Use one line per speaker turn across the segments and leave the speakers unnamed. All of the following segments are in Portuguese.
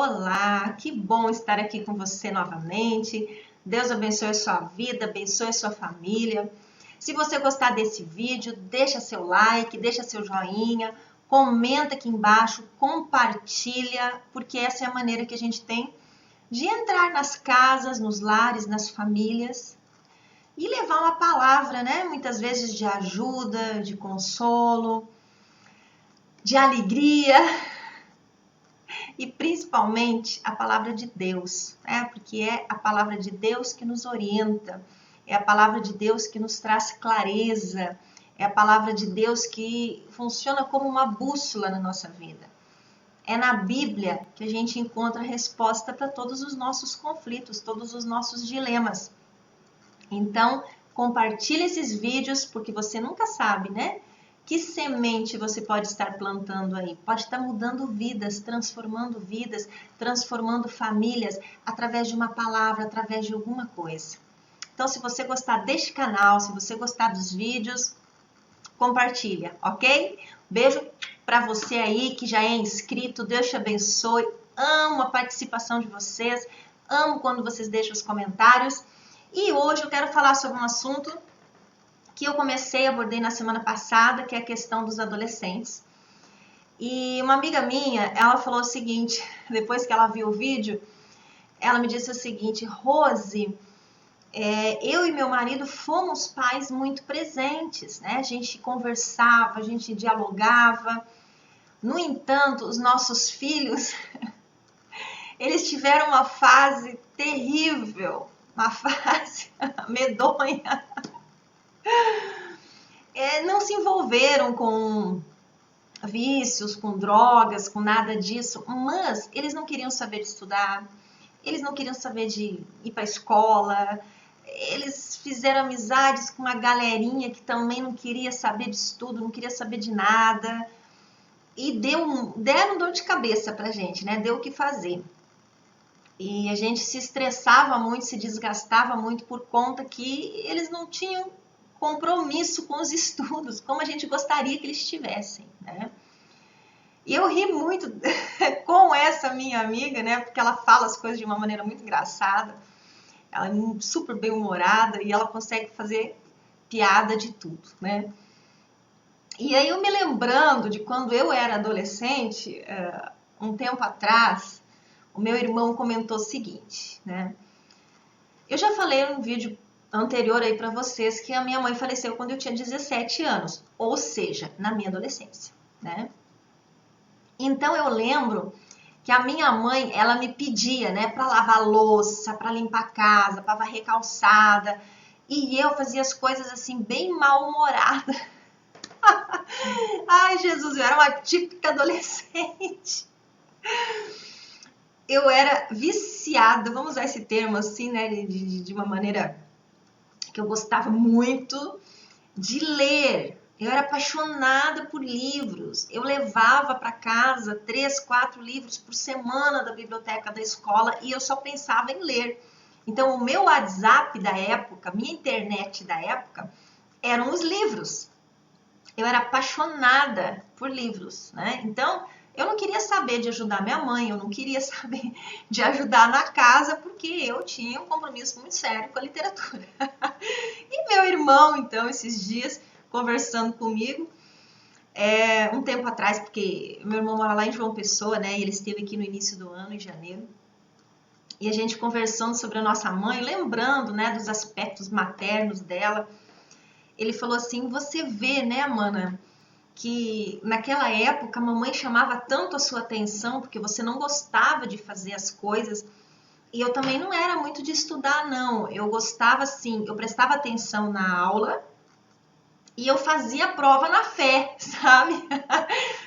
Olá, que bom estar aqui com você novamente. Deus abençoe a sua vida, abençoe a sua família. Se você gostar desse vídeo, deixa seu like, deixa seu joinha, comenta aqui embaixo, compartilha, porque essa é a maneira que a gente tem de entrar nas casas, nos lares, nas famílias e levar uma palavra, né? Muitas vezes de ajuda, de consolo, de alegria. E principalmente a palavra de Deus, né? Porque é a palavra de Deus que nos orienta, é a palavra de Deus que nos traz clareza, é a palavra de Deus que funciona como uma bússola na nossa vida. É na Bíblia que a gente encontra a resposta para todos os nossos conflitos, todos os nossos dilemas. Então, compartilhe esses vídeos, porque você nunca sabe, né? Que semente você pode estar plantando aí? Pode estar mudando vidas, transformando famílias através de uma palavra, através de alguma coisa. Então, se você gostar deste canal, se você gostar dos vídeos, compartilha, ok? Beijo para você aí que já é inscrito. Deus te abençoe. Amo a participação de vocês. Amo quando vocês deixam os comentários. E hoje eu quero falar sobre um assunto que eu abordei na semana passada, que é a questão dos adolescentes. E uma amiga minha, ela falou o seguinte, depois que ela viu o vídeo, ela me disse o seguinte: Rose, eu e meu marido fomos pais muito presentes, né? A gente conversava, a gente dialogava. No entanto, os nossos filhos, eles tiveram uma fase terrível, uma fase medonha. Não se envolveram com vícios, com drogas, com nada disso, mas eles não queriam saber de estudar, eles não queriam saber de ir para a escola, eles fizeram amizades com uma galerinha que também não queria saber de estudo, não queria saber de nada, e deram dor de cabeça pra gente, né? Deu o que fazer. E a gente se estressava muito, se desgastava muito por conta que eles não tinham compromisso com os estudos, como a gente gostaria que eles tivessem, né? E eu ri muito com essa minha amiga, né? Porque ela fala as coisas de uma maneira muito engraçada, ela é super bem-humorada e ela consegue fazer piada de tudo, né? E aí eu me lembrando de quando eu era adolescente, um tempo atrás, o meu irmão comentou o seguinte, né? Eu já falei num vídeo anterior aí para vocês que a minha mãe faleceu quando eu tinha 17 anos, ou seja, na minha adolescência, né? Então eu lembro que a minha mãe, ela me pedia, né, para lavar louça, para limpar a casa, para varrer calçada, e eu fazia as coisas assim bem mal-humorada. Ai, Jesus, eu era uma típica adolescente. Eu era viciada, vamos usar esse termo assim, né, de uma maneira que eu gostava muito de ler. Eu era apaixonada por livros. Eu levava para casa 3, 4 livros por semana da biblioteca da escola e eu só pensava em ler. Então, o meu WhatsApp da época, minha internet da época, eram os livros. Eu era apaixonada por livros, né? Então, eu não queria saber de ajudar minha mãe, eu não queria saber de ajudar na casa, porque eu tinha um compromisso muito sério com a literatura. E meu irmão, então, esses dias, conversando comigo, um tempo atrás, porque meu irmão mora lá em João Pessoa, né? E ele esteve aqui no início do ano, em janeiro. E a gente conversando sobre a nossa mãe, lembrando, né, dos aspectos maternos dela. Ele falou assim: você vê, né, mana, que naquela época a mamãe chamava tanto a sua atenção porque você não gostava de fazer as coisas. E eu também não era muito de estudar, não. Eu gostava, assim, eu prestava atenção na aula e eu fazia a prova na fé, sabe?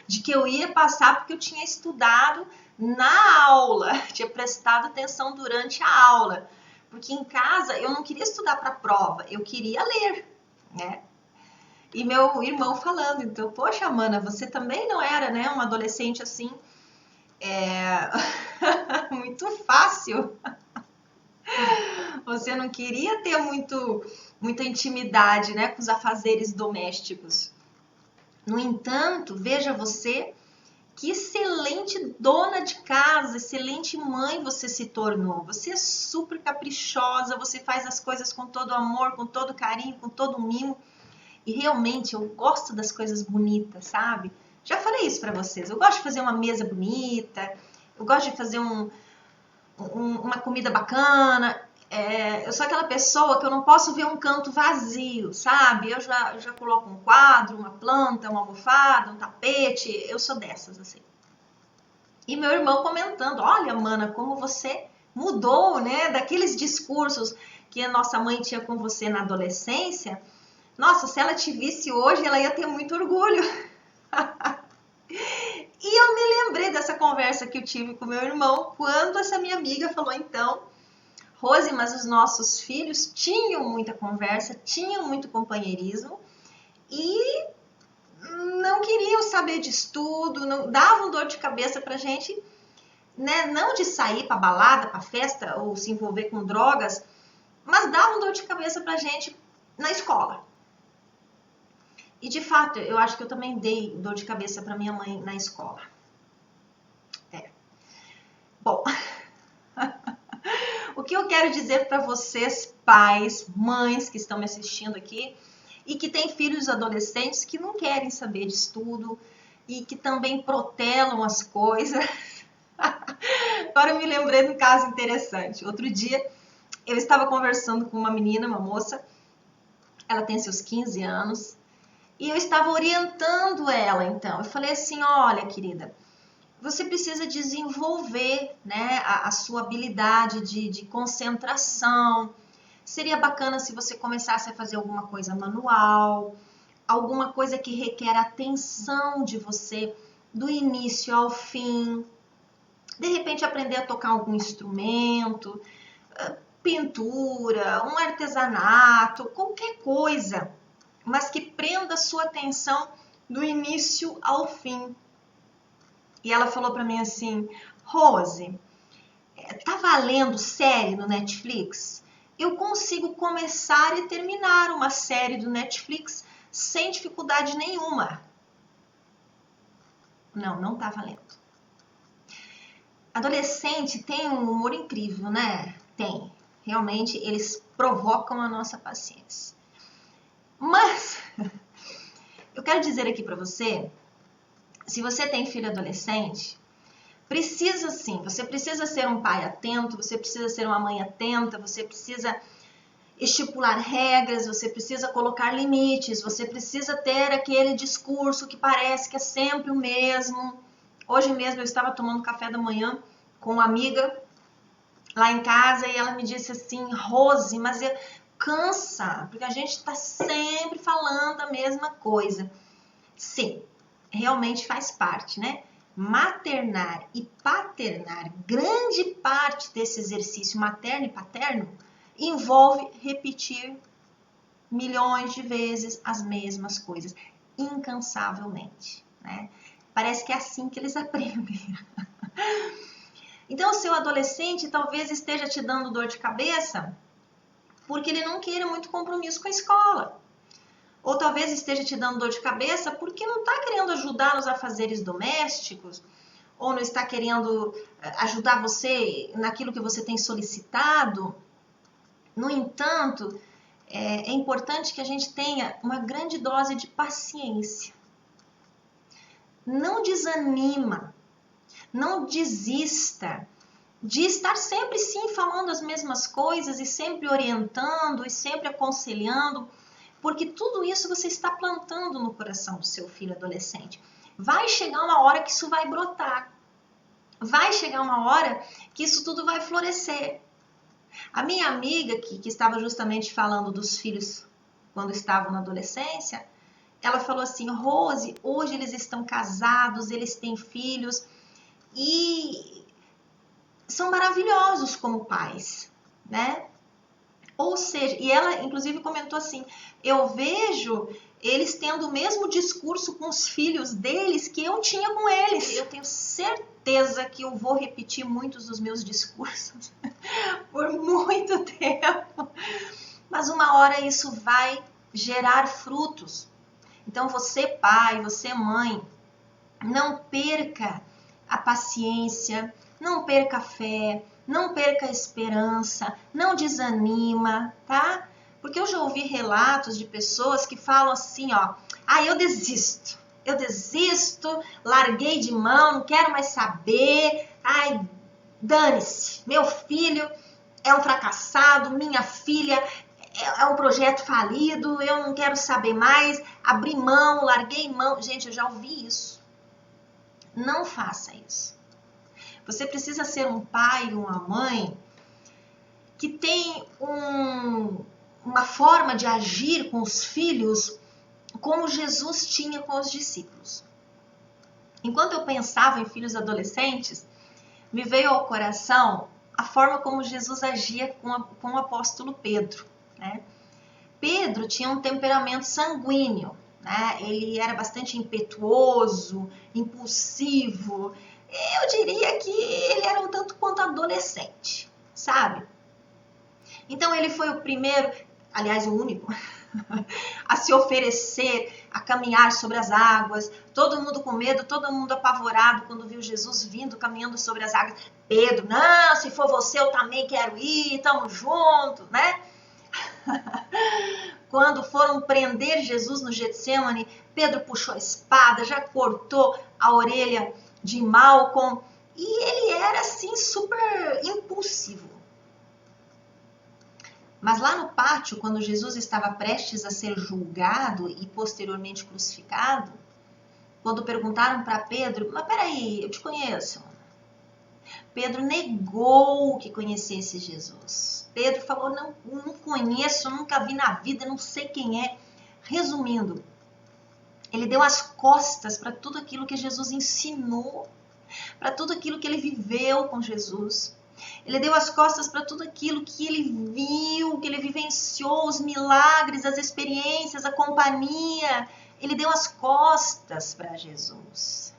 De que eu ia passar porque eu tinha estudado na aula, tinha prestado atenção durante a aula. Porque em casa eu não queria estudar para a prova, eu queria ler, né? E meu irmão falando, então, poxa, mana, você também não era, né, uma adolescente assim, muito fácil. Você não queria ter muita intimidade, né, com os afazeres domésticos. No entanto, veja você Que excelente dona de casa, excelente mãe você se tornou. Você é super caprichosa, você faz as coisas com todo amor, com todo carinho, com todo mimo. E realmente eu gosto das coisas bonitas, sabe? Já falei isso pra vocês. Eu gosto de fazer uma mesa bonita, eu gosto de fazer uma comida bacana. Eu sou aquela pessoa que eu não posso ver um canto vazio, sabe? Eu já coloco um quadro, uma planta, uma almofada, um tapete. Eu sou dessas, assim. E meu irmão comentando, olha, mana, como você mudou, né? Daqueles discursos que a nossa mãe tinha com você na adolescência. Nossa, se ela te visse hoje, ela ia ter muito orgulho. E eu me lembrei dessa conversa que eu tive com meu irmão quando essa minha amiga falou, então, Rose, mas os nossos filhos tinham muita conversa, tinham muito companheirismo e não queriam saber de estudo, não davam dor de cabeça pra gente, né? Não de sair pra balada, pra festa ou se envolver com drogas, mas davam dor de cabeça pra gente na escola. E de fato, eu acho que eu também dei dor de cabeça pra minha mãe na escola. Bom, o que eu quero dizer para vocês, pais, mães que estão me assistindo aqui e que têm filhos adolescentes que não querem saber de estudo e que também protelam as coisas. Agora eu me lembrei de um caso interessante. Outro dia eu estava conversando com uma menina, uma moça, ela tem seus 15 anos, e eu estava orientando ela, então. Eu falei assim, olha, querida, você precisa desenvolver, né, a sua habilidade de concentração. Seria bacana se você começasse a fazer alguma coisa manual, alguma coisa que requer atenção de você do início ao fim. De repente aprender a tocar algum instrumento, pintura, um artesanato, qualquer coisa, mas que prenda a sua atenção do início ao fim. E ela falou para mim assim, Rose, tá valendo série no Netflix? Eu consigo começar e terminar uma série do Netflix sem dificuldade nenhuma. Não, não tá valendo. Adolescente tem um humor incrível, né? Tem. Realmente, eles provocam a nossa paciência. Mas, eu quero dizer aqui para você, se você tem filho adolescente, precisa sim, você precisa ser um pai atento, você precisa ser uma mãe atenta, você precisa estipular regras, você precisa colocar limites, você precisa ter aquele discurso que parece que é sempre o mesmo. Hoje mesmo eu estava tomando café da manhã com uma amiga lá em casa e ela me disse assim, Rose, mas cansa, porque a gente está sempre falando a mesma coisa. Sim, realmente faz parte, né? Maternar e paternar, grande parte desse exercício materno e paterno envolve repetir milhões de vezes as mesmas coisas, incansavelmente, né? Parece que é assim que eles aprendem. Então, o seu adolescente talvez esteja te dando dor de cabeça porque ele não queira muito compromisso com a escola. Ou talvez esteja te dando dor de cabeça porque não está querendo ajudar nos afazeres domésticos, ou não está querendo ajudar você naquilo que você tem solicitado. No entanto, é importante que a gente tenha uma grande dose de paciência. Não desanima, não desista de estar sempre sim falando as mesmas coisas e sempre orientando e sempre aconselhando, porque tudo isso você está plantando no coração do seu filho adolescente. Vai chegar uma hora que isso vai brotar. Vai chegar uma hora que isso tudo vai florescer. A minha amiga, que estava justamente falando dos filhos quando estavam na adolescência, ela falou assim, Rose, hoje eles estão casados, eles têm filhos e são maravilhosos como pais, né? Ou seja, e ela inclusive comentou assim, eu vejo eles tendo o mesmo discurso com os filhos deles que eu tinha com eles. Eu tenho certeza que eu vou repetir muitos dos meus discursos por muito tempo, mas uma hora isso vai gerar frutos. Então você pai, você mãe, Não perca a paciência, não perca a fé, não perca a esperança, não desanima, tá? Porque eu já ouvi relatos de pessoas que falam assim, ó, eu desisto, larguei de mão, não quero mais saber, dane-se, meu filho é um fracassado, minha filha é um projeto falido, eu não quero saber mais, abri mão, larguei mão. Gente, eu já ouvi isso. Não faça isso. Você precisa ser um pai, uma mãe que tem uma forma de agir com os filhos como Jesus tinha com os discípulos. Enquanto eu pensava em filhos adolescentes, me veio ao coração a forma como Jesus agia com o apóstolo Pedro, né? Pedro tinha um temperamento sanguíneo, né? Ele era bastante impetuoso, impulsivo. Eu diria que ele era um tanto quanto adolescente, sabe? Então ele foi o primeiro, aliás, o único, a se oferecer, a caminhar sobre as águas. Todo mundo com medo, todo mundo apavorado quando viu Jesus vindo, caminhando sobre as águas. Pedro, não, se for você eu também quero ir, tamo junto, né? Quando foram prender Jesus no Getsemane, Pedro puxou a espada, já cortou a orelha de Malcolm, e ele era assim super impulsivo. Mas lá no pátio, quando Jesus estava prestes a ser julgado e posteriormente crucificado, quando perguntaram para Pedro, mas peraí, eu te conheço. Pedro negou que conhecesse Jesus. Pedro falou, não conheço, nunca vi na vida, não sei quem é. Resumindo, ele deu as costas para tudo aquilo que Jesus ensinou, para tudo aquilo que ele viveu com Jesus. Ele deu as costas para tudo aquilo que ele viu, que ele vivenciou, os milagres, as experiências, a companhia. Ele deu as costas para Jesus.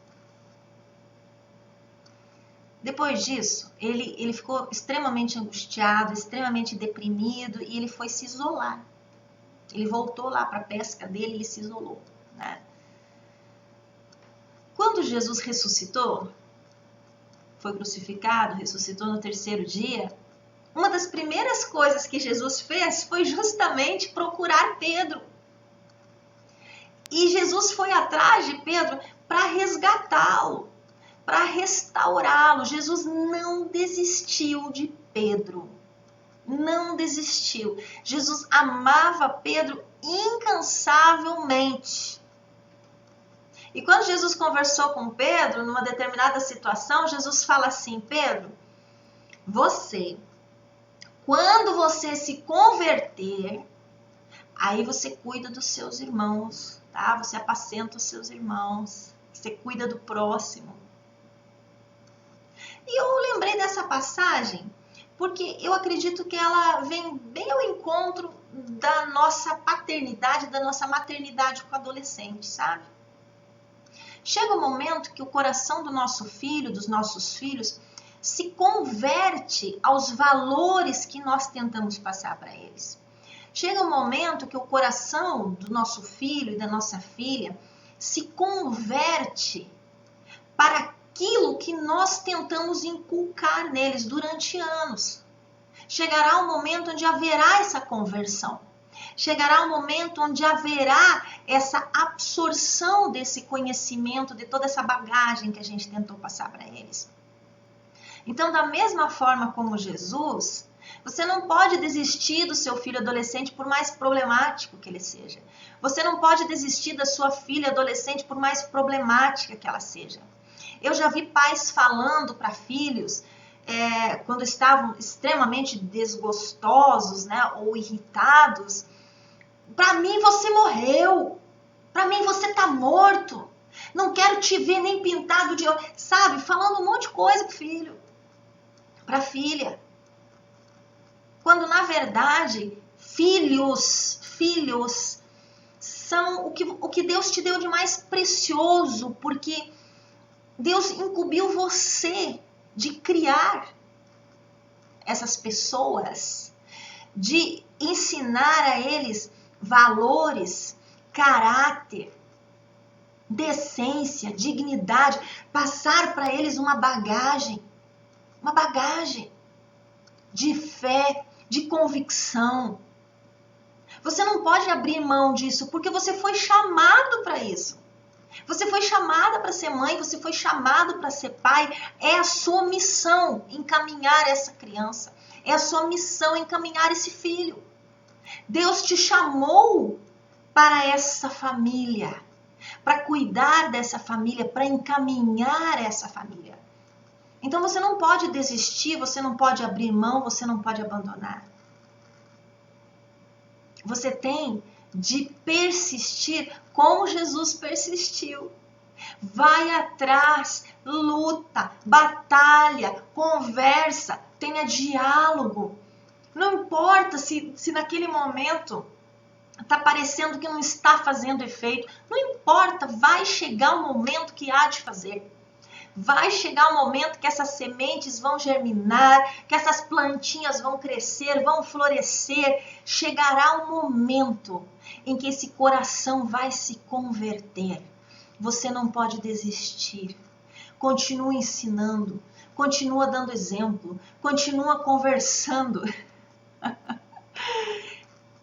Depois disso, ele ficou extremamente angustiado, extremamente deprimido e ele foi se isolar. Ele voltou lá para a pesca dele e se isolou, né? Quando Jesus ressuscitou, foi crucificado, ressuscitou no terceiro dia, uma das primeiras coisas que Jesus fez foi justamente procurar Pedro. E Jesus foi atrás de Pedro para resgatá-lo, para restaurá-lo. Jesus não desistiu de Pedro. Não desistiu. Jesus amava Pedro incansavelmente. E quando Jesus conversou com Pedro, numa determinada situação, Jesus fala assim, Pedro, quando você se converter, aí você cuida dos seus irmãos, tá? Você apacenta os seus irmãos, você cuida do próximo. E eu lembrei dessa passagem porque eu acredito que ela vem bem ao encontro da nossa paternidade, da nossa maternidade com o adolescente, sabe? Chega um momento que o coração do nosso filho, dos nossos filhos, se converte aos valores que nós tentamos passar para eles. Chega um momento que o coração do nosso filho e da nossa filha se converte para aquilo que nós tentamos inculcar neles durante anos. Chegará um momento onde haverá essa conversão. Chegará um momento onde haverá essa absorção desse conhecimento, de toda essa bagagem que a gente tentou passar para eles. Então, da mesma forma como Jesus, você não pode desistir do seu filho adolescente por mais problemático que ele seja. Você não pode desistir da sua filha adolescente por mais problemática que ela seja. Eu já vi pais falando para filhos, quando estavam extremamente desgostosos, né, ou irritados, para mim você morreu, para mim você tá morto, não quero te ver nem pintado de ouro, sabe, falando um monte de coisa pro filho, pra filha. Quando na verdade, filhos são o que Deus te deu de mais precioso, porque Deus incumbiu você de criar essas pessoas, de ensinar a eles valores, caráter. decência, dignidade, passar para eles uma bagagem de fé, de convicção. Você não pode abrir mão disso, porque você foi chamado para isso. Você foi chamada para ser mãe, você foi chamado para ser pai. É a sua missão encaminhar essa criança. É a sua missão encaminhar esse filho. Deus te chamou para essa família, para cuidar dessa família, para encaminhar essa família. Então você não pode desistir, você não pode abrir mão, você não pode abandonar. Você tem de persistir como Jesus persistiu. Vai atrás, luta, batalha, conversa, tenha diálogo. Não importa se naquele momento está parecendo que não está fazendo efeito. Não importa, vai chegar o momento que há de fazer. Vai chegar o momento que essas sementes vão germinar, que essas plantinhas vão crescer, vão florescer. Chegará um momento em que esse coração vai se converter. Você não pode desistir. Continua ensinando, continua dando exemplo, continua conversando.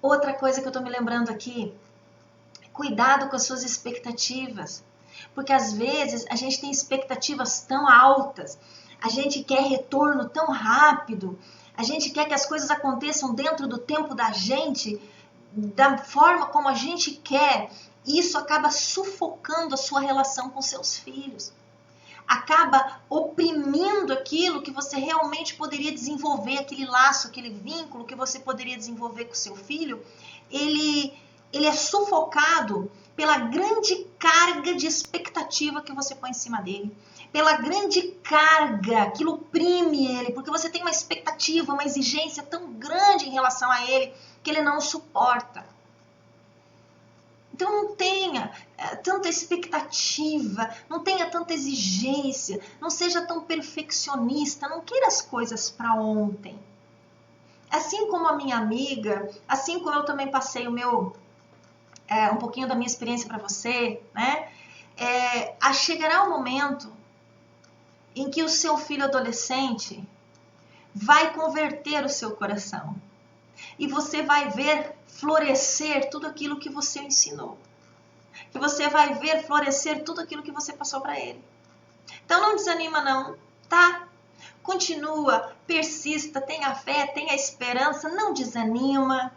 Outra coisa que eu estou me lembrando aqui, cuidado com as suas expectativas. Porque às vezes a gente tem expectativas tão altas, a gente quer retorno tão rápido, a gente quer que as coisas aconteçam dentro do tempo da gente, da forma como a gente quer. E isso acaba sufocando a sua relação com seus filhos. Acaba oprimindo aquilo que você realmente poderia desenvolver, aquele laço, aquele vínculo que você poderia desenvolver com seu filho. Ele é sufocado pela grande carga de expectativa que você põe em cima dele, pela grande carga que oprime ele, porque você tem uma expectativa, uma exigência tão grande em relação a ele, que ele não suporta. Então não tenha tanta expectativa, não tenha tanta exigência, não seja tão perfeccionista, não queira as coisas para ontem. Assim como a minha amiga, assim como eu também passei um pouquinho da minha experiência para você, né? Chegará um momento em que o seu filho adolescente vai converter o seu coração. E você vai ver florescer tudo aquilo que você ensinou. Que você vai ver florescer tudo aquilo que você passou para ele. Então não desanima não, tá? Continua, persista, tenha fé, tenha esperança, não desanima.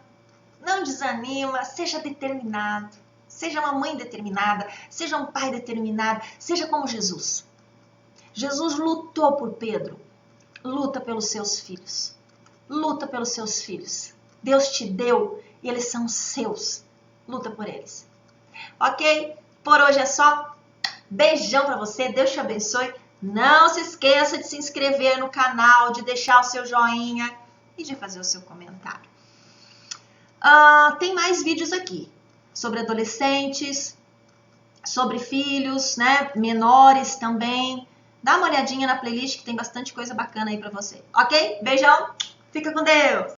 Não desanima, seja determinado. Seja uma mãe determinada, seja um pai determinado, seja como Jesus. Jesus lutou por Pedro. Luta pelos seus filhos. Luta pelos seus filhos. Deus te deu e eles são seus. Luta por eles. Ok? Por hoje é só. Beijão pra você. Deus te abençoe. Não se esqueça de se inscrever no canal, de deixar o seu joinha e de fazer o seu comentário. Tem mais vídeos aqui sobre adolescentes, sobre filhos, né? Menores também. Dá uma olhadinha na playlist que tem bastante coisa bacana aí pra você. Ok? Beijão. Fica com Deus.